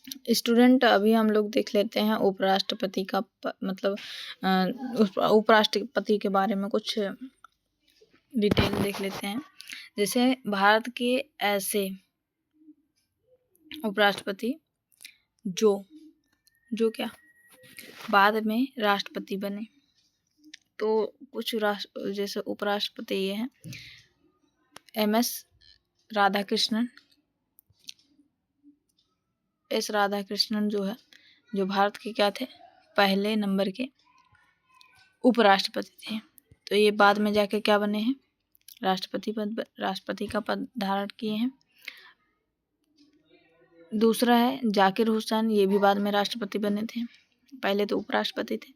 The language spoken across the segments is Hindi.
स्टूडेंट, अभी हम लोग देख लेते हैं उपराष्ट्रपति का मतलब उपराष्ट्रपति के बारे में कुछ डिटेल देख लेते हैं। जैसे भारत के ऐसे उपराष्ट्रपति जो क्या बाद में राष्ट्रपति बने। तो कुछ जैसे उपराष्ट्रपति ये हैं MS राधाकृष्णन। राधाकृष्णन जो है, जो भारत के क्या थे, पहले नंबर के उपराष्ट्रपति थे। तो ये बाद में जाके क्या बने हैं, राष्ट्रपति का पद धारण किए हैं। दूसरा है जाकिर हुसैन, ये भी बाद में राष्ट्रपति बने थे, पहले तो उपराष्ट्रपति थे।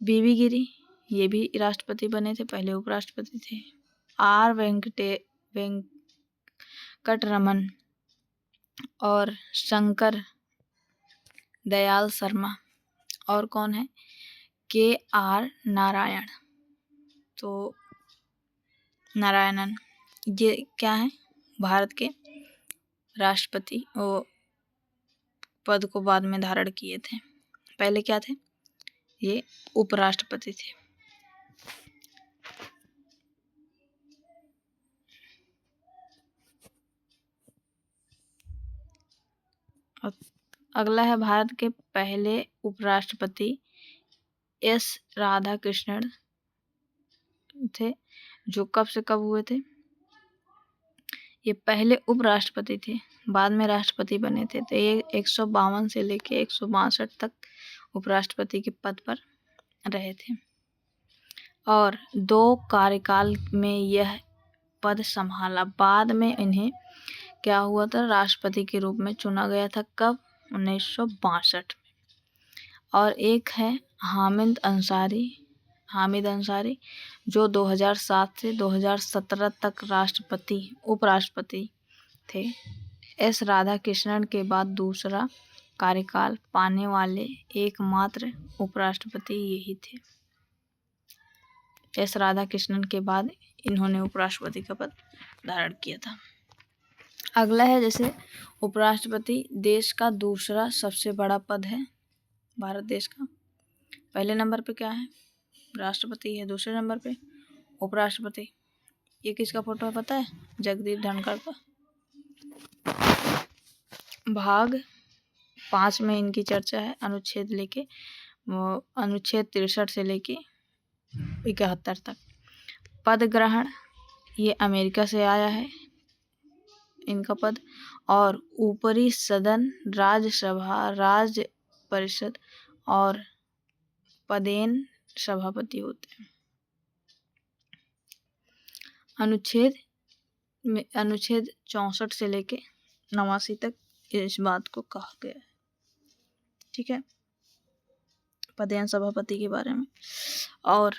बीबी गिरी, ये भी राष्ट्रपति बने थे, पहले उपराष्ट्रपति थे। R वेंकटरमन और शंकर दयाल शर्मा, और कौन है, KR नारायण। तो नारायणन, ये क्या है, भारत के राष्ट्रपति वो पद को बाद में धारण किए थे, पहले क्या थे, ये उपराष्ट्रपति थे। अगला है भारत के पहले उपराष्ट्रपति S राधाकृष्णन थे, जो कब से कब हुए थे, ये पहले उपराष्ट्रपति थे, बाद में राष्ट्रपति बने थे। तो ये 152 से लेके 162 तक उपराष्ट्रपति के पद पर रहे थे और 2 कार्यकाल में यह पद संभाला। बाद में इन्हें क्या हुआ था, राष्ट्रपति के रूप में चुना गया था, कब, 1962 में। और एक है हामिद अंसारी, जो 2007 से 2017 तक उपराष्ट्रपति थे। S राधाकृष्णन के बाद दूसरा कार्यकाल पाने वाले एकमात्र उपराष्ट्रपति यही थे। S राधाकृष्णन के बाद इन्होंने उपराष्ट्रपति का पद धारण किया था। अगला है जैसे उपराष्ट्रपति देश का दूसरा सबसे बड़ा पद है भारत देश का। पहले नंबर पे क्या है, राष्ट्रपति है, दूसरे नंबर पे उपराष्ट्रपति। ये किसका फोटो है पता है, जगदीप धनखड़ का। भाग 5 में इनकी चर्चा है, अनुच्छेद 63 से लेके 71 तक। पद ग्रहण, ये अमेरिका से आया है इनका पद। और ऊपरी सदन, राज्यसभा, राज्य परिषद और पदेन सभापति होते हैं। अनुच्छेद 64 से लेके 89 तक इस बात को कहा गया है, ठीक है, पदेन सभापति के बारे में। और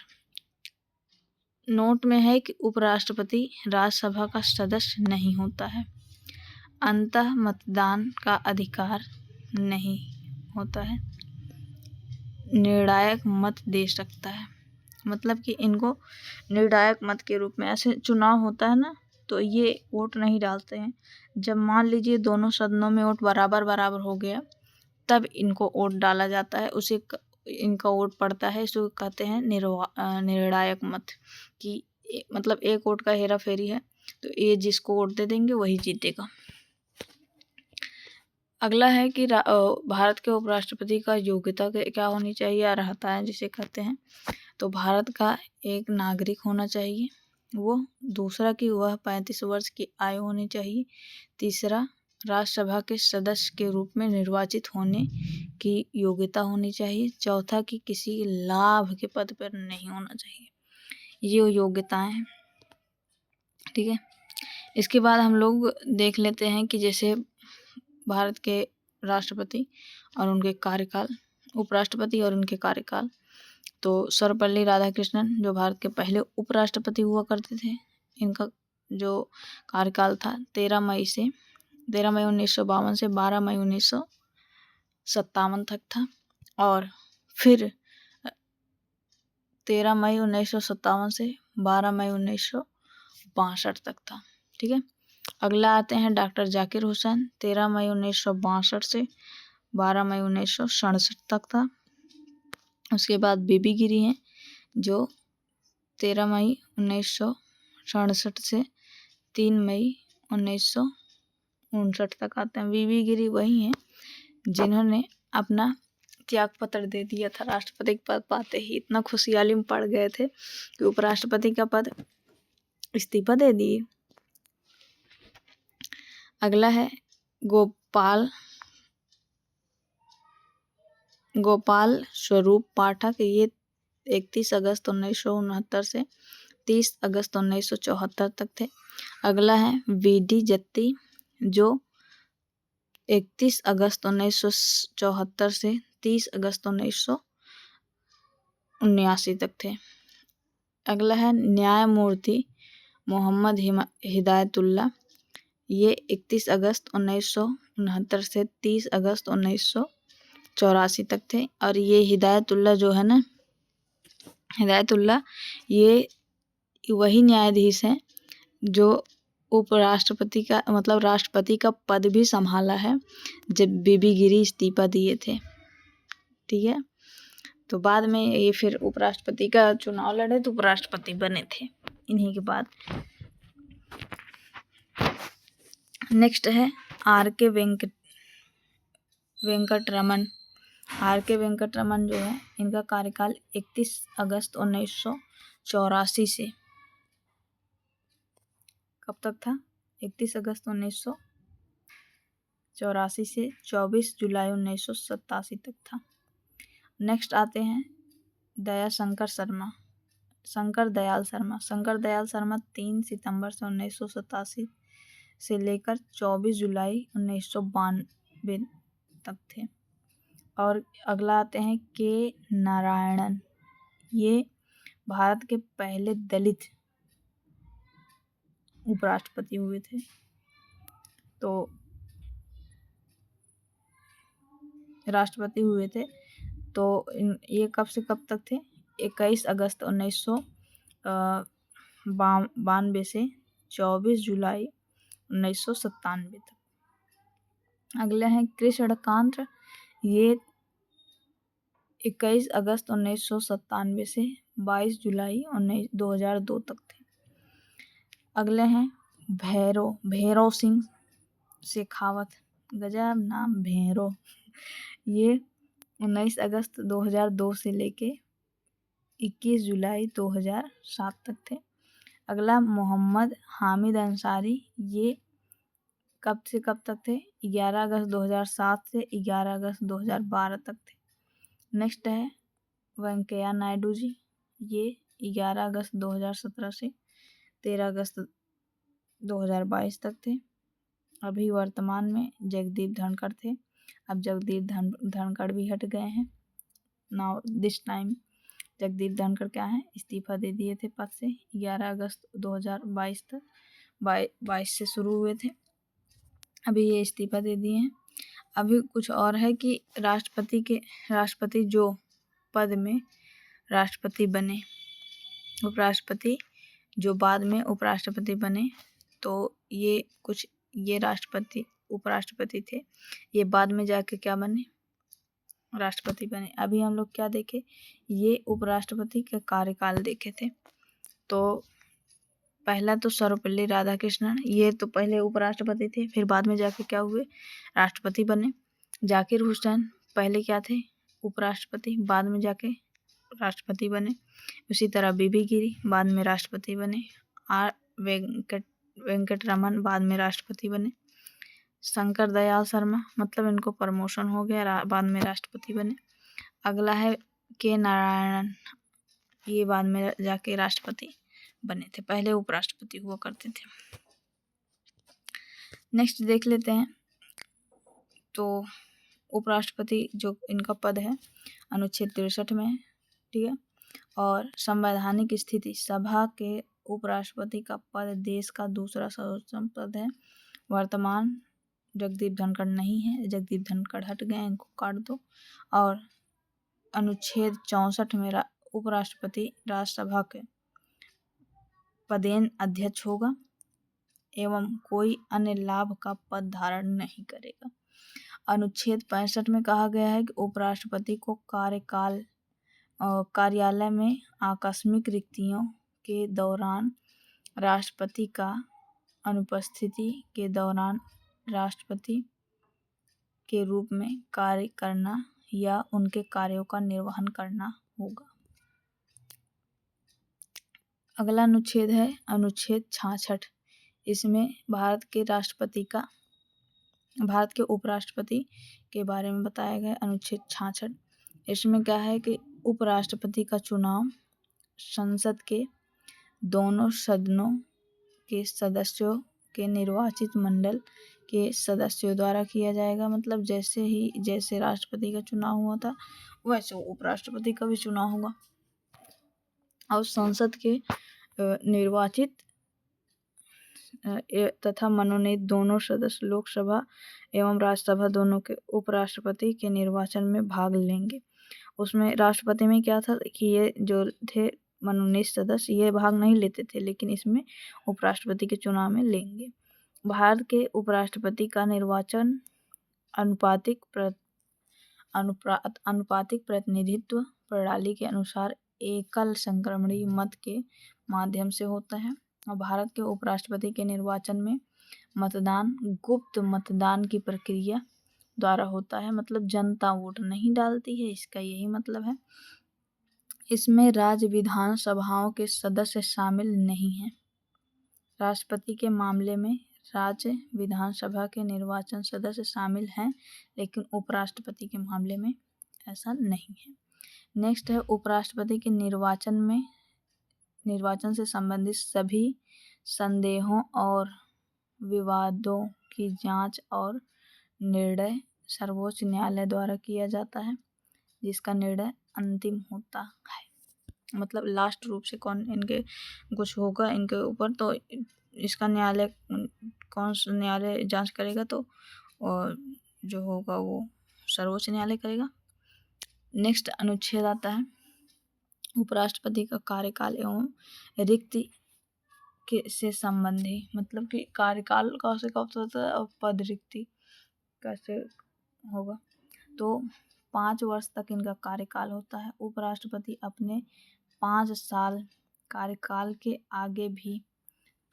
नोट में है कि उपराष्ट्रपति राज्यसभा का सदस्य नहीं होता है, अंतः मतदान का अधिकार नहीं होता है, निर्णायक मत दे सकता है। मतलब कि इनको निर्णायक मत के रूप में, ऐसे चुनाव होता है ना, तो ये वोट नहीं डालते हैं। जब मान लीजिए दोनों सदनों में वोट बराबर हो गया, तब इनको वोट डाला जाता है, उसे इनका वोट पड़ता है। इसको कहते हैं निर्णायक मत, कि मतलब एक वोट का हेरा फेरी है, तो ये जिसको वोट दे देंगे वही जीतेगा। अगला है कि भारत के उपराष्ट्रपति का योग्यता क्या होनी चाहिए, अर्हता है जिसे कहते हैं। तो भारत का एक नागरिक होना चाहिए वो। दूसरा कि वह 35 वर्ष की आयु होनी चाहिए। तीसरा, राज्यसभा के सदस्य के रूप में निर्वाचित होने की योग्यता होनी चाहिए। चौथा कि किसी लाभ के पद पर नहीं होना चाहिए। ये योग्यताएं हैं, ठीक है। इसके बाद हम लोग देख लेते हैं कि जैसे भारत के राष्ट्रपति और उनके कार्यकाल, उपराष्ट्रपति और उनके कार्यकाल। तो सर्वपल्ली राधाकृष्णन जो भारत के पहले उपराष्ट्रपति हुआ करते थे, इनका जो कार्यकाल था 13 मई 1952 से 12 मई 1957 तक था। और फिर 13 मई 1957 से 12 मई 1962 तक था, ठीक है। अगला आते हैं डॉक्टर जाकिर हुसैन, 13 मई 1962 से 12 मई 1967 तक था। उसके बाद बीबी गिरी हैं जो 13 मई 1967 से 3 मई 1959 तक आते हैं। बीबी गिरी वही हैं जिन्होंने अपना त्याग पत्र दे दिया था राष्ट्रपति का पद पाते ही। इतना खुशहाली में पड़ गए थे कि उपराष्ट्रपति का पद इस्तीफा दे दिए। अगला है गोपाल स्वरूप पाठक, ये 31 अगस्त 1969 से 30 अगस्त 1974 तक थे। अगला है वीडी जत्ती जो 31 अगस्त 1974 से 30 अगस्त 1979 तक थे। अगला है न्यायमूर्ति मोहम्मद हिदायतुल्ला, ये 31 अगस्त 1969 से 30 अगस्त 1984 तक थे। और ये हिदायतुल्ला जो है ना, हिदायतुल्ला ये वही न्यायाधीश हैं जो उपराष्ट्रपति का मतलब राष्ट्रपति का पद भी संभाला है जब बीबी गिरी इस्तीफा दिए थे। ठीक है, तो बाद में ये फिर उपराष्ट्रपति का चुनाव लड़े तो उपराष्ट्रपति बने थे इन्हीं के बाद। नेक्स्ट है आर के वेंकटरमन। आर के वेंकटरमन जो है इनका कार्यकाल 31 अगस्त 1984 से कब तक था? 31 अगस्त 1984 से 24 जुलाई 1987 तक था। नेक्स्ट आते हैं शंकर दयाल शर्मा 3 सितंबर से 1987 से लेकर 24 जुलाई 1992 तक थे। और अगला आते हैं के नारायणन, ये भारत के पहले दलित उपराष्ट्रपति हुए थे। तो राष्ट्रपति हुए थे तो ये कब से कब तक थे? 21 अगस्त 1992 से 24 जुलाई 1997 तक। अगले हैं कृष्णकांत, ये 21 अगस्त 1997 से 22 जुलाई 2002 तक थे। अगले हैं भैरव सिंह शेखावत, गजब नाम भैरव, ये 19 अगस्त 2002 से लेके 21 जुलाई 2007 तक थे। अगला मोहम्मद हामिद अंसारी, ये कब से कब तक थे? 11 अगस्त 2007 से 11 अगस्त 2012 तक थे। नेक्स्ट है वेंकैया नायडू जी, ये 11 अगस्त 2017 से 13 अगस्त 2022 तक थे। अभी वर्तमान में जगदीप धनखड़ थे, अब जगदीप धनखड़ भी हट गए हैं। Now this time Jagdeep Dhankhar क्या है, इस्तीफा दे दिए थे पद से 11 अगस्त 2022 तक 22 से शुरू हुए थे, अभी ये इस्तीफा दे दिए हैं। अभी कुछ और है कि राष्ट्रपति जो पद में राष्ट्रपति बने, उपराष्ट्रपति जो बाद में उपराष्ट्रपति बने, तो ये उपराष्ट्रपति थे, ये बाद में जाके क्या बने? राष्ट्रपति बने। अभी हम लोग क्या देखे? ये उपराष्ट्रपति का कार्यकाल देखे थे। तो पहला तो सर्वपल्ली राधाकृष्णन, ये तो पहले उपराष्ट्रपति थे, फिर बाद में जाके क्या हुए? राष्ट्रपति बने। जाकिर हुसैन पहले क्या थे? उपराष्ट्रपति, बाद में जाके राष्ट्रपति बने। उसी तरह बीबी गिरी बाद में राष्ट्रपति बने। आर वेंकटरमन बाद में राष्ट्रपति बने। शंकर दयाल शर्मा मतलब इनको प्रमोशन हो गया, बाद में राष्ट्रपति बने। अगला है के नारायणन, ये बाद में जाके राष्ट्रपति बने थे, पहले उपराष्ट्रपति हुआ करते थे। नेक्स्ट देख लेते हैं। तो उपराष्ट्रपति जो इनका पद है अनुच्छेद 63 में है, ठीक है। और संवैधानिक स्थिति, सभा के उपराष्ट्रपति का पद देश का दूसरा सर्वोच्च पद है। वर्तमान जगदीप धनखड़ नहीं है, जगदीप धनखड़ हट गए, इनको काट दो। और अनुच्छेद 64 में उपराष्ट्रपति राज्यसभा के पदेन अध्यक्ष होगा। एवं कोई अन्य लाभ का पद धारण नहीं करेगा। अनुच्छेद 65 में कहा गया है कि उपराष्ट्रपति को कार्यालय में आकस्मिक रिक्तियों के दौरान राष्ट्रपति का अनुपस्थिति के दौरान राष्ट्रपति के रूप में कार्य करना या उनके कार्यों का निर्वहन करना होगा। अगला अनुच्छेद है अनुच्छेद 66। इसमें भारत के उपराष्ट्रपति के बारे में बताया गया। अनुच्छेद 66 इसमें क्या है कि उपराष्ट्रपति का चुनाव संसद के दोनों सदनों के सदस्यों के निर्वाचित मंडल के सदस्यों द्वारा किया जाएगा। मतलब जैसे राष्ट्रपति का चुनाव हुआ था वैसे उपराष्ट्रपति का भी चुनाव होगा। और संसद के निर्वाचित तथा मनोनीत दोनों सदस्य लोकसभा एवं राज्यसभा दोनों के उपराष्ट्रपति के निर्वाचन में भाग लेंगे। उसमें राष्ट्रपति में क्या था कि ये जो थे मनोनीत सदस्य ये भाग नहीं लेते थे, लेकिन इसमें उपराष्ट्रपति के चुनाव में लेंगे। भारत के उपराष्ट्रपति का निर्वाचन अनुपातिक प्रतिनिधित्व प्रणाली के अनुसार एकल संक्रमणी मत के माध्यम से होता है। और भारत के उपराष्ट्रपति के निर्वाचन में मतदान गुप्त मतदान की प्रक्रिया द्वारा होता है। मतलब जनता वोट नहीं डालती है, इसका यही मतलब है। इसमें राज्य विधानसभाओं के सदस्य शामिल नहीं हैं। राष्ट्रपति के मामले में राज्य विधानसभा के निर्वाचन सदस्य शामिल हैं, लेकिन उपराष्ट्रपति के मामले में ऐसा नहीं है। नेक्स्ट है उपराष्ट्रपति के निर्वाचन से संबंधित सभी संदेहों और विवादों की जांच और निर्णय सर्वोच्च न्यायालय द्वारा किया जाता है, जिसका निर्णय अंतिम होता है। मतलब लास्ट रूप से कौन इनके कुछ होगा इनके ऊपर, तो इसका न्यायालय कौन सा न्यायालय जांच करेगा, तो और जो होगा वो सर्वोच्च न्यायालय करेगा। नेक्स्ट अनुच्छेद आता है उपराष्ट्रपति का कार्यकाल एवं रिक्ति से संबंधी। मतलब कि कार्यकाल कैसे कब होता है और पद रिक्ति कैसे होगा। तो 5 वर्ष तक इनका कार्यकाल होता है। उपराष्ट्रपति अपने 5 साल कार्यकाल के आगे भी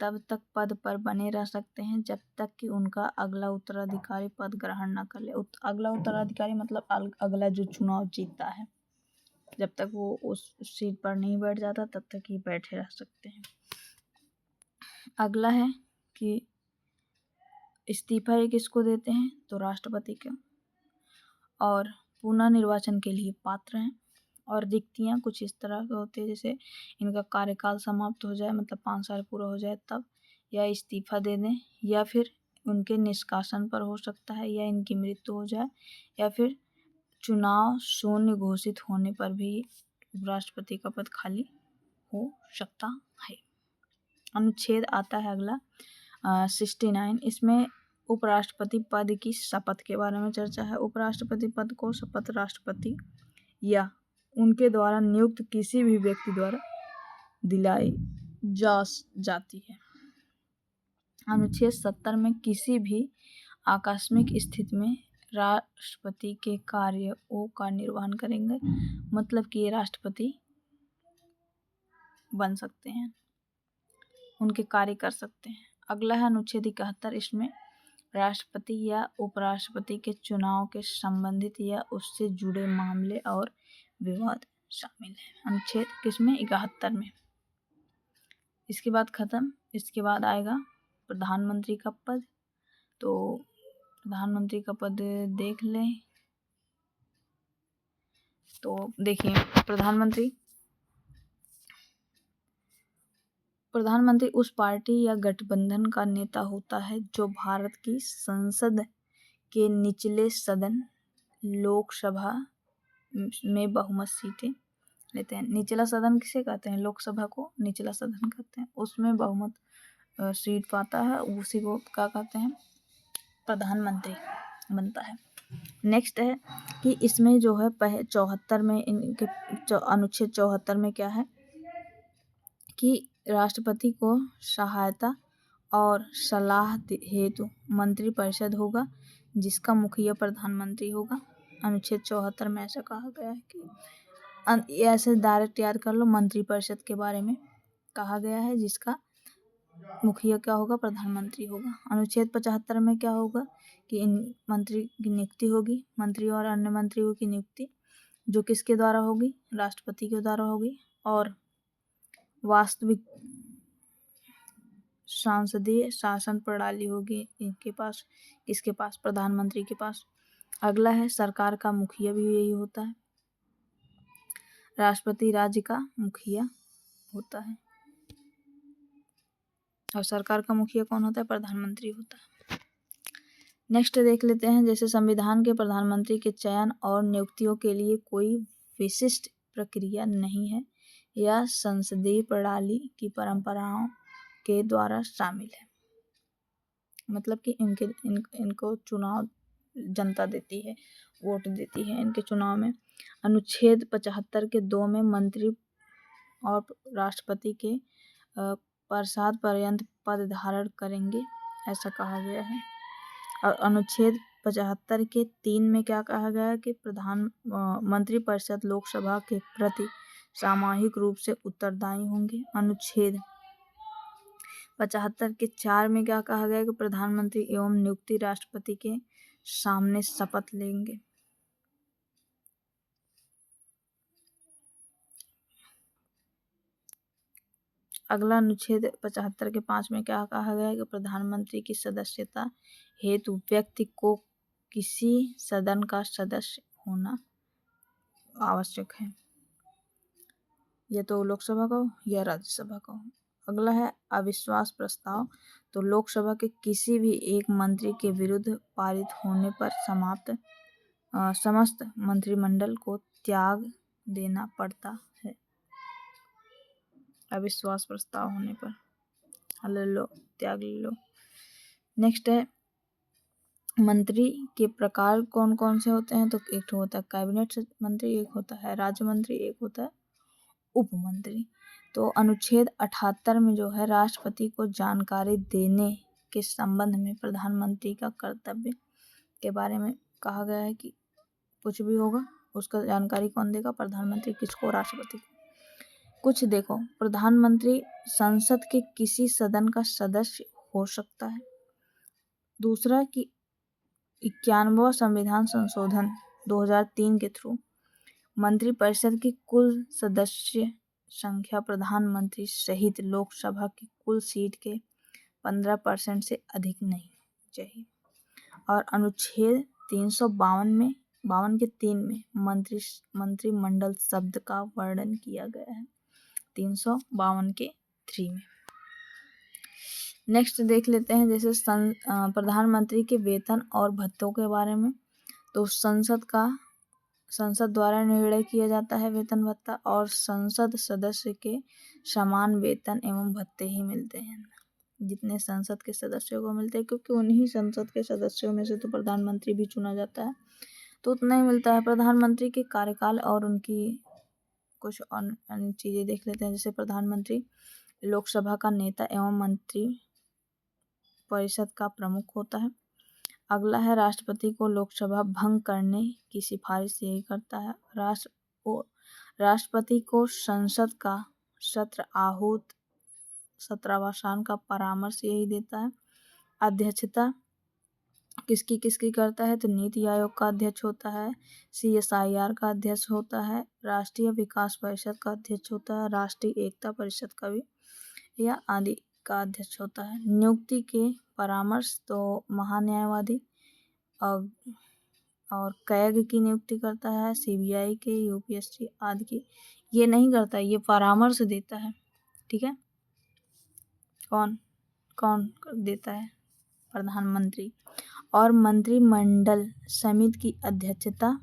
तब तक पद पर बने रह सकते हैं जब तक कि उनका अगला उत्तराधिकारी पद ग्रहण न कर ले। अगला उत्तराधिकारी मतलब अगला जो चुनाव जीतता है, जब तक वो उस सीट पर नहीं बैठ जाता तब तक ही बैठे रह सकते हैं। अगला है कि इस्तीफा ये किसको देते हैं, तो राष्ट्रपति को, और पुनः निर्वाचन के लिए पात्र हैं। और रिक्तियां कुछ इस तरह के होते हैं, जैसे इनका कार्यकाल समाप्त हो जाए, मतलब 5 साल पूरा हो जाए तब, या इस्तीफा दे दें, या फिर उनके निष्कासन पर हो सकता है, या इनकी मृत्यु हो जाए, या फिर चुनाव शून्य घोषित होने पर भी उपराष्ट्रपति का पद खाली हो सकता है। अनुच्छेद आता है अगला 69। इसमें उपराष्ट्रपति पद की शपथ के बारे में चर्चा है। उपराष्ट्रपति पद को शपथ राष्ट्रपति या उनके द्वारा नियुक्त किसी भी व्यक्ति द्वारा दिलाई जाती है। अनुच्छेद 70 में किसी भी आकस्मिक स्थिति में राष्ट्रपति के कार्यों का निर्वहन करेंगे, मतलब कि ये राष्ट्रपति बन सकते हैं, उनके कार्य कर सकते हैं। अगला है अनुच्छेद 71। इसमें राष्ट्रपति या उपराष्ट्रपति के चुनाव के संबंधित या उससे जुड़े मामले और विवाद शामिल है। अनुच्छेद किसमें, 71 में। इसके बाद खत्म। इसके बाद आएगा प्रधानमंत्री का पद। तो प्रधानमंत्री का पद देख लें। तो देखिए, प्रधानमंत्री उस पार्टी या गठबंधन का नेता होता है जो भारत की संसद के निचले सदन लोकसभा में बहुमत सीटें लेते हैं। निचला सदन किसे कहते हैं, लोकसभा को निचला सदन कहते हैं। उसमें बहुमत सीट पाता है, उसी को क्या कहते हैं, प्रधानमंत्री बनता है। नेक्स्ट है कि इसमें जो है 74 में इनके अनुच्छेद 74 में क्या है कि राष्ट्रपति को सहायता और सलाह हेतु मंत्रिपरिषद होगा जिसका मुखिया प्रधानमंत्री होगा। अनुच्छेद 74 में ऐसा कहा गया है कि ऐसे डायरेक्ट याद कर लो, मंत्रिपरिषद के बारे में कहा गया है जिसका मुखिया क्या होगा, प्रधानमंत्री होगा। अनुच्छेद 75 में क्या होगा कि इन मंत्री की नियुक्ति होगी, मंत्री और अन्य मंत्रियों की नियुक्ति जो किसके द्वारा होगी, राष्ट्रपति के द्वारा होगी। और वास्तविक संसदीय शासन प्रणाली होगी इनके पास, किसके पास, प्रधानमंत्री के पास। अगला है सरकार का मुखिया भी यही होता है, राष्ट्रपति राज्य का मुखिया होता है और सरकार का मुखिया कौन होता है, प्रधानमंत्री होता है। नेक्स्ट देख लेते हैं, जैसे संविधान के प्रधानमंत्री के चयन और नियुक्तियों के लिए कोई विशिष्ट प्रक्रिया नहीं है, यह संसदीय प्रणाली की परंपराओं के द्वारा शामिल है। मतलब कि इनको चुनाव जनता देती है, वोट देती है इनके चुनाव में। अनुच्छेद 75 के 2 में मंत्री और राष्ट्रपति के प्रसाद पर्यंत पद धारण करेंगे ऐसा कहा गया है। और अनुच्छेद 75 के 3 में क्या कहा गया है कि मंत्रिपरिषद लोकसभा के प्रति सामूहिक रूप से उत्तरदायी होंगे। अनुच्छेद 75 के 4 में क्या कहा गया है कि प्रधानमंत्री एवं नियुक्ति राष्ट्रपति के सामने शपथ लेंगे। अगला अनुच्छेद 75 के 5 में क्या कहा गया है कि प्रधानमंत्री की सदस्यता हेतु व्यक्ति को किसी सदन का सदस्य होना आवश्यक है, या तो लोकसभा का हो या राज्यसभा का हो। अगला है अविश्वास प्रस्ताव, तो लोकसभा के किसी भी एक मंत्री के विरुद्ध पारित होने पर समस्त मंत्रिमंडल को त्याग देना पड़ता है। अविश्वास प्रस्ताव होने पर ले लो, त्याग ले लो। नेक्स्ट है मंत्री के प्रकार कौन कौन से होते हैं, तो एक होता है कैबिनेट मंत्री, एक होता है राज्य मंत्री, एक होता है उप मंत्री। तो अनुच्छेद 78 में जो है राष्ट्रपति को जानकारी देने के संबंध में प्रधानमंत्री का कर्तव्य के बारे में कहा गया है कि कुछ भी होगा उसका जानकारी कौन देगा, प्रधानमंत्री, किसको, राष्ट्रपति को। कुछ देखो, प्रधानमंत्री संसद के किसी सदन का सदस्य हो सकता है। दूसरा कि 91वां संविधान संशोधन 2003 के थ्रू मंत्रिपरिषद की कुल सदस्य संख्या प्रधानमंत्री सहित लोकसभा की कुल सीट के 15% से अधिक नहीं चाहिए। और अनुच्छेद 352 के 3 में मंत्रिमंडल शब्द का वर्णन किया गया है, 352 के 3 में। नेक्स्ट देख लेते हैं जैसे प्रधानमंत्री के वेतन और भत्तों के बारे में। तो संसद द्वारा निर्णय किया जाता है वेतन भत्ता, और संसद सदस्य के समान वेतन एवं भत्ते ही मिलते हैं जितने संसद के सदस्यों को मिलते हैं, क्योंकि उन्हीं संसद के सदस्यों में से तो प्रधानमंत्री भी चुना जाता है, तो उतना ही मिलता है। प्रधानमंत्री के कार्यकाल और उनकी कुछ अन्य चीज़ें देख लेते हैं, जैसे प्रधानमंत्री लोकसभा का नेता एवं मंत्री परिषद का प्रमुख होता है। अगला है राष्ट्रपति को लोकसभा भंग करने की सिफारिश यही करता है। राष्ट्रपति को संसद का सत्र आहूत सत्रावसान का परामर्श यही देता है। अध्यक्षता किसकी करता है, तो नीति आयोग का अध्यक्ष होता है, CSIR का अध्यक्ष होता है, राष्ट्रीय विकास परिषद का अध्यक्ष होता है, राष्ट्रीय एकता परिषद का भी या आदि का अध्यक्ष होता है। नियुक्ति के परामर्श तो महान्यायवादी और कैग की नियुक्ति करता है, CBI के, UPSC आदि की ये नहीं करता, ये परामर्श देता है। ठीक है, कौन देता है, प्रधानमंत्री। और मंत्रिमंडल समिति की अध्यक्षता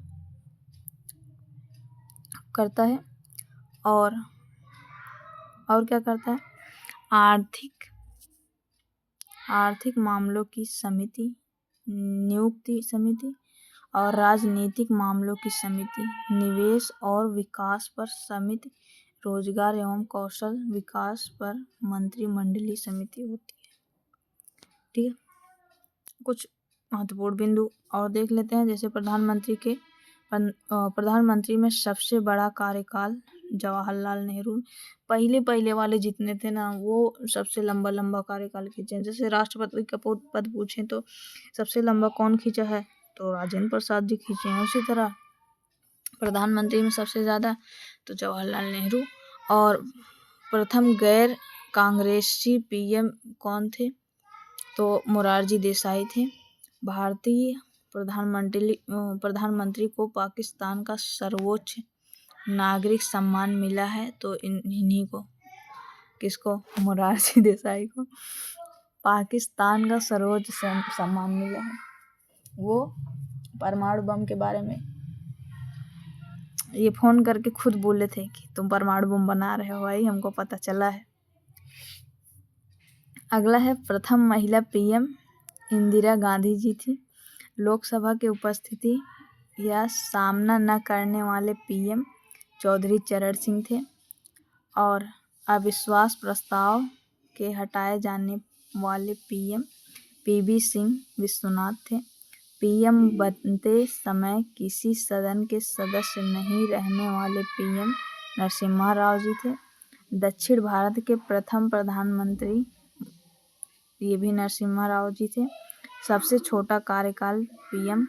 करता है। और क्या करता है, आर्थिक मामलों की समिति, नियुक्ति समिति और राजनीतिक मामलों की समिति, निवेश और विकास पर समिति, रोजगार एवं कौशल विकास पर मंत्रिमंडलीय समिति होती है। ठीक है, कुछ महत्वपूर्ण बिंदु और देख लेते हैं। जैसे प्रधानमंत्री में सबसे बड़ा कार्यकाल जवाहरलाल नेहरू, पहले वाले जितने थे ना वो सबसे लंबा कार्यकाल खींचे हैं। जैसे राष्ट्रपति का पद पूछें तो सबसे लंबा कौन खींचा है, तो राजेंद्र प्रसाद जी खींचे हैं। उसी तरह प्रधानमंत्री में सबसे ज़्यादा तो जवाहरलाल नेहरू। और प्रथम गैर कांग्रेसी पीएम कौन थे, तो मोरारजी देसाई थे। भारतीय प्रधानमंत्री को पाकिस्तान का सर्वोच्च नागरिक सम्मान मिला है, तो इन्हीं को, किसको, मोरारजी देसाई को पाकिस्तान का सर्वोच्च सम्मान मिला है। वो परमाणु बम के बारे में ये फोन करके खुद बोले थे कि तुम परमाणु बम बना रहे हो भाई, हमको पता चला है। अगला है प्रथम महिला पीएम इंदिरा गांधी जी थी। लोकसभा की उपस्थिति या सामना न करने वाले पीएम चौधरी चरण सिंह थे। और अविश्वास प्रस्ताव के हटाए जाने वाले पीएम पीवी सिंह विश्वनाथ थे। पीएम बनते समय किसी सदन के सदस्य नहीं रहने वाले पीएम नरसिम्हा राव जी थे। दक्षिण भारत के प्रथम प्रधानमंत्री ये भी नरसिम्हा राव जी थे। सबसे छोटा कार्यकाल पीएम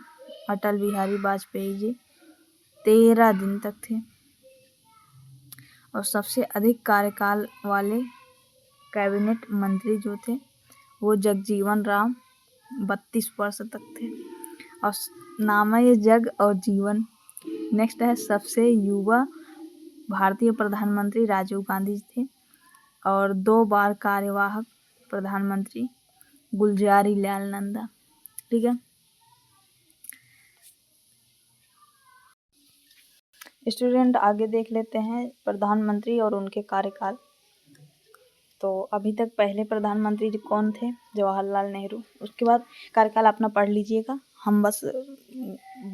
अटल बिहारी वाजपेयी जी 13 दिन तक थे। और सबसे अधिक कार्यकाल वाले कैबिनेट मंत्री जो थे वो जगजीवन राम 32 वर्ष तक थे। और नाम है ये जग और जीवन। नेक्स्ट है सबसे युवा भारतीय प्रधानमंत्री राजीव गांधी थे। और 2 बार कार्यवाहक प्रधानमंत्री गुलजारी लाल नंदा। ठीक है, स्टूडेंट आगे देख लेते हैं प्रधानमंत्री और उनके कार्यकाल। तो अभी तक पहले प्रधानमंत्री कौन थे, जवाहरलाल नेहरू। उसके बाद कार्यकाल अपना पढ़ लीजिएगा, हम बस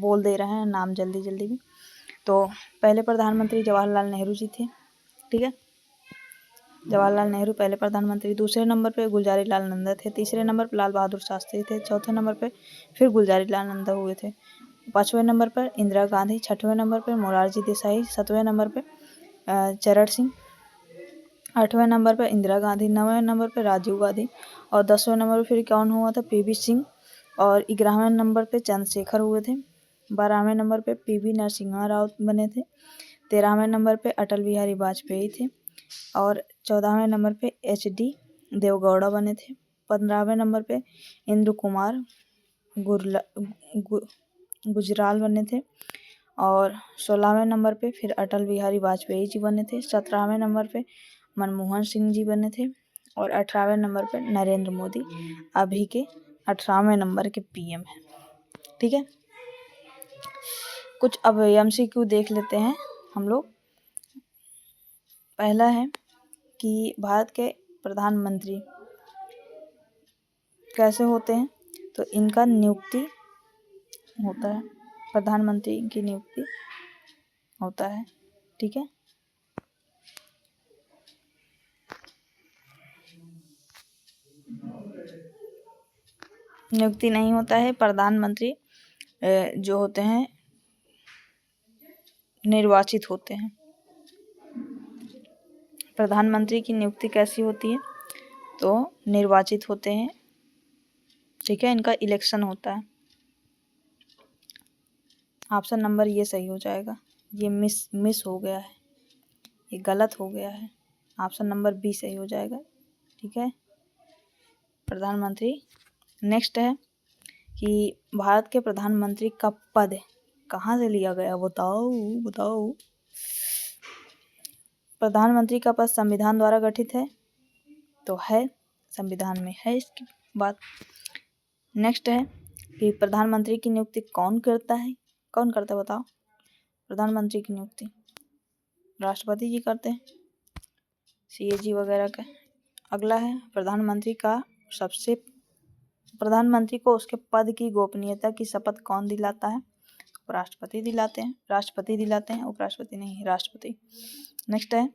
बोल दे रहे हैं नाम जल्दी में। तो पहले प्रधानमंत्री जवाहरलाल नेहरू जी थे। ठीक है, जवाहरलाल नेहरू पहले प्रधानमंत्री। दूसरे नंबर पे गुलजारी लाल नंदा थे। तीसरे नंबर पे लाल बहादुर शास्त्री थे। चौथे नंबर पे फिर गुलजारी लाल नंदा हुए थे। 5वें नंबर पर इंदिरा गांधी। 6वें नंबर पे मोरारजी देसाई। 7वें नंबर पे चरण सिंह। 8वें नंबर पर इंदिरा गांधी। 9वें नंबर पर राजीव गांधी। और 10वें नंबर पर फिर कौन हुआ था, पीवी सिंह। और 11वें नंबर पे चंद्रशेखर हुए थे। 12वें नंबर पे पीवी नरसिम्हा राव बने थे। 13वें नंबर पे अटल बिहारी वाजपेयी थे। और 14वें नंबर पे HD देवगौड़ा बने थे। 15वें नंबर पे इंद्र कुमार गुजराल बने थे। और 16वें नंबर पे फिर अटल बिहारी वाजपेयी जी बने थे। 17वें नंबर पे मनमोहन सिंह जी बने थे। और 18वें नंबर पे नरेंद्र मोदी अभी के 18वें नंबर के पीएम हैं। ठीक है, कुछ अब MCQ देख लेते हैं हम लोग। पहला है कि भारत के प्रधानमंत्री कैसे होते हैं, तो इनका नियुक्ति होता है, प्रधानमंत्री की नियुक्ति होता है। ठीक है, नियुक्ति नहीं होता है। प्रधानमंत्री जो होते हैं निर्वाचित होते हैं। प्रधानमंत्री की नियुक्ति कैसी होती है, तो निर्वाचित होते हैं। ठीक है, इनका इलेक्शन होता है। ऑप्शन नंबर ये सही हो जाएगा, ये मिस हो गया है, ये गलत हो गया है। ऑप्शन नंबर B सही हो जाएगा। ठीक है, प्रधानमंत्री। नेक्स्ट है कि भारत के प्रधानमंत्री का पद कहाँ से लिया गया, बताओ। प्रधानमंत्री का पद संविधान द्वारा गठित है, तो है, संविधान में है इसकी बात। नेक्स्ट है कि प्रधानमंत्री की नियुक्ति कौन करता है बताओ। प्रधानमंत्री की नियुक्ति राष्ट्रपति जी करते हैं, CAG वगैरह का। अगला है प्रधानमंत्री को उसके पद की गोपनीयता की शपथ कौन दिलाता है, राष्ट्रपति दिलाते हैं, उपराष्ट्रपति नहीं, राष्ट्रपति। नेक्स्ट है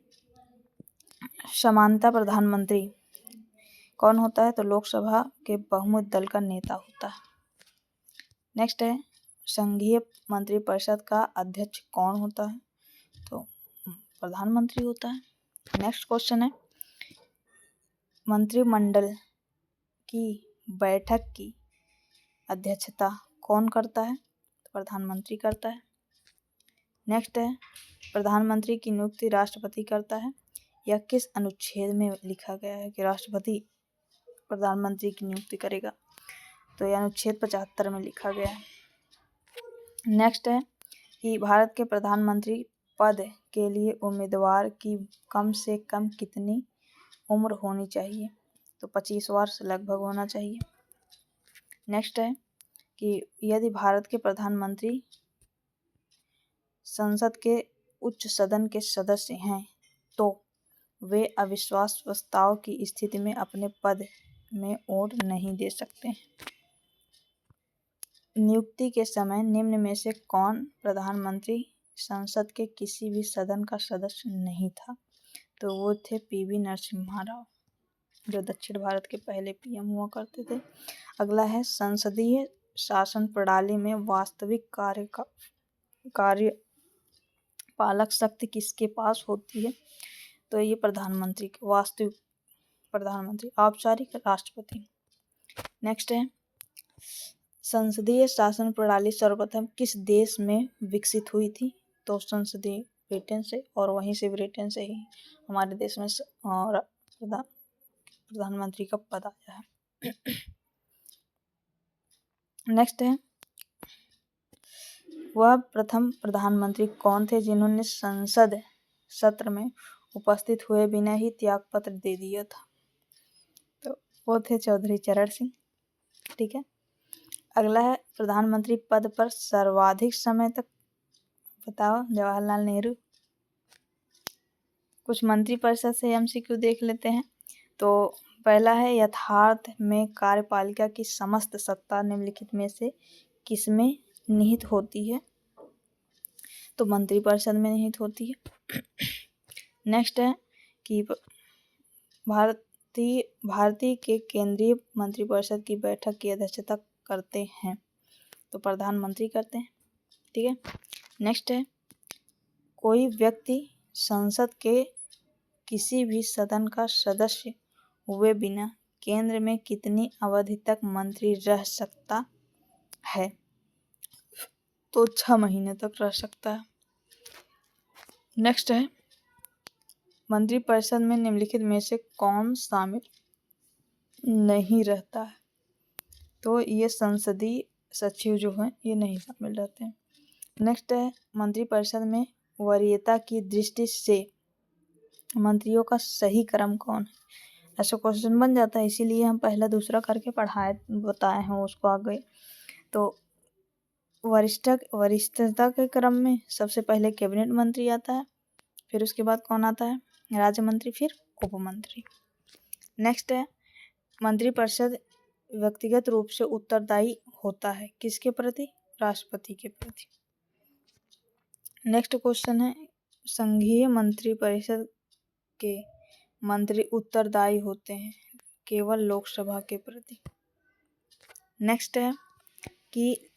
समानता प्रधानमंत्री कौन होता है? तो लोकसभा के बहुमत दल का नेता होता है। नेक्स्ट है संघीय मंत्रिपरिषद का अध्यक्ष कौन होता है? तो प्रधानमंत्री होता है। नेक्स्ट क्वेश्चन है मंत्रिमंडल की बैठक की अध्यक्षता कौन करता है? तो प्रधानमंत्री करता है। नेक्स्ट है प्रधानमंत्री की नियुक्ति राष्ट्रपति करता है। यह किस अनुच्छेद में लिखा गया है कि राष्ट्रपति प्रधानमंत्री की नियुक्ति करेगा? तो यह अनुच्छेद 75 में लिखा गया है। नेक्स्ट है कि भारत के प्रधानमंत्री पद के लिए उम्मीदवार की कम से कम कितनी उम्र होनी चाहिए? तो 25 वर्ष लगभग होना चाहिए। नेक्स्ट है कि यदि भारत के प्रधानमंत्री संसद के उच्च सदन के सदस्य हैं तो वे अविश्वास प्रस्ताव की स्थिति में अपने पद में वोट नहीं दे सकते। नियुक्ति के समय निम्न में से कौन प्रधानमंत्री संसद के किसी भी सदन का सदस्य नहीं था? तो वो थे पीवी नरसिम्हा राव, जो दक्षिण भारत के पहले पीएम हुआ करते थे। अगला है संसदीय शासन प्रणाली में वास्तविक कार्यपालक शक्ति किसके पास होती है? तो ये प्रधानमंत्री के, वास्तविक प्रधानमंत्री, औपचारिक राष्ट्रपति। नेक्स्ट है संसदीय शासन प्रणाली सर्वप्रथम किस देश में विकसित हुई थी? तो संसदीय ब्रिटेन से, और वहीं से ब्रिटेन से ही हमारे देश में प्रधानमंत्री का पद आया है। नेक्स्ट है वह प्रथम प्रधानमंत्री कौन थे जिन्होंने संसद सत्र में उपस्थित हुए बिना ही त्यागपत्र दे दिया था? तो वो थे चौधरी चरण सिंह। ठीक है। अगला है प्रधानमंत्री पद पर सर्वाधिक समय तक, बताओ? जवाहरलाल नेहरू। कुछ मंत्रिपरिषद से एमसीक्यू देख लेते हैं। तो पहला है यथार्थ में कार्यपालिका की समस्त सत्ता निम्नलिखित में से किसमें निहित होती है? तो मंत्रिपरिषद में निहित होती है। नेक्स्ट है कि भारतीय के केंद्रीय मंत्रिपरिषद की बैठक की अध्यक्षता करते हैं? तो प्रधानमंत्री करते हैं। ठीक है। नेक्स्ट है कोई व्यक्ति संसद के किसी भी सदन का सदस्य हुए बिना केंद्र में कितनी अवधि तक मंत्री रह सकता है? तो 6 महीने तक रह सकता है। नेक्स्ट है मंत्रिपरिषद में निम्नलिखित में से कौन शामिल नहीं रहता है? तो ये संसदीय सचिव जो हैं ये नहीं शामिल रहते हैं। नेक्स्ट है मंत्रिपरिषद में वरीयता की दृष्टि से मंत्रियों का सही क्रम कौन है? ऐसा क्वेश्चन बन जाता है, इसीलिए हम पहला दूसरा करके बताए हैं उसको आगे। तो वरिष्ठता के क्रम में सबसे पहले कैबिनेट मंत्री आता है, फिर उसके बाद कौन आता है? राज्य मंत्री, फिर उप मंत्री। नेक्स्ट है मंत्रिपरिषद व्यक्तिगत रूप से उत्तरदायी होता है किसके प्रति? राष्ट्रपति के प्रति। नेक्स्ट क्वेश्चन है संघीय मंत्रिपरिषद के मंत्री उत्तरदायी होते हैं केवल लोकसभा के प्रति। नेक्स्ट है कि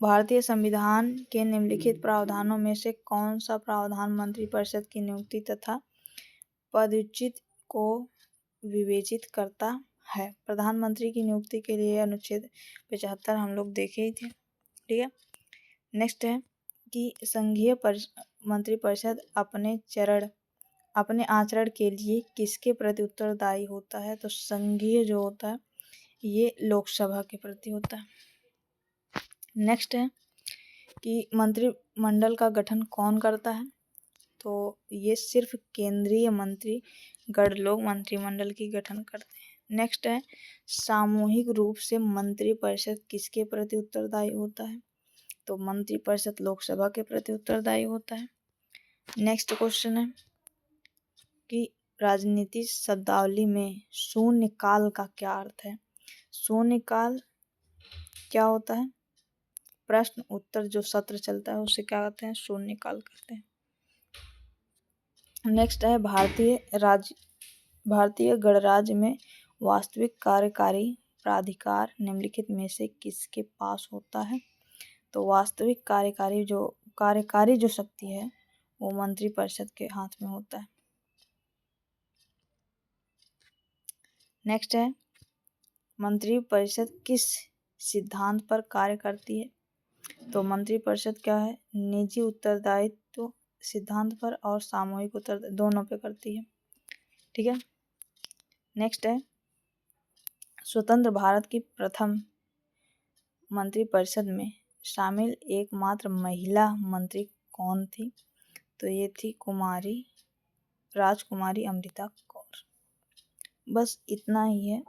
भारतीय संविधान के निम्नलिखित प्रावधानों में से कौन सा प्रावधान मंत्रिपरिषद की नियुक्ति तथा पदच्युत को विवेचित करता है? प्रधानमंत्री की नियुक्ति के लिए अनुच्छेद 75 हम लोग देखे ही थे। ठीक है। नेक्स्ट है कि संघीय मंत्रिपरिषद अपने आचरण के लिए किसके प्रति उत्तरदायी होता है? तो संघीय जो होता है ये लोकसभा के प्रति होता है। नेक्स्ट है कि मंत्रिमंडल का गठन कौन करता है? तो ये सिर्फ केंद्रीय मंत्रीगण लोग मंत्रिमंडल की गठन करते हैं। नेक्स्ट है सामूहिक रूप से मंत्रिपरिषद किसके प्रति उत्तरदायी होता है? तो मंत्रिपरिषद लोकसभा के प्रति उत्तरदायी होता है। नेक्स्ट क्वेश्चन है कि राजनीति शब्दावली में शून्यकाल का क्या अर्थ है? शून्यकाल क्या होता है? प्रश्न उत्तर जो सत्र चलता है उसे क्या कहते हैं? शून्यकाल कहते हैं। नेक्स्ट है भारतीय गणराज्य में वास्तविक कार्यकारी प्राधिकार निम्नलिखित में से किसके पास होता है? तो वास्तविक कार्यकारी जो शक्ति है वो मंत्रिपरिषद के हाथ में होता है। नेक्स्ट है, मंत्रिपरिषद किस सिद्धांत पर कार्य करती है? तो मंत्रिपरिषद क्या है, निजी उत्तरदायित्व सिद्धांत पर और सामूहिक उत्तर दोनों पे करती है। ठीक है। नेक्स्ट है, स्वतंत्र भारत की प्रथम मंत्रिपरिषद में शामिल एकमात्र महिला मंत्री कौन थी? तो ये थी राजकुमारी अमृता कौर। बस इतना ही है।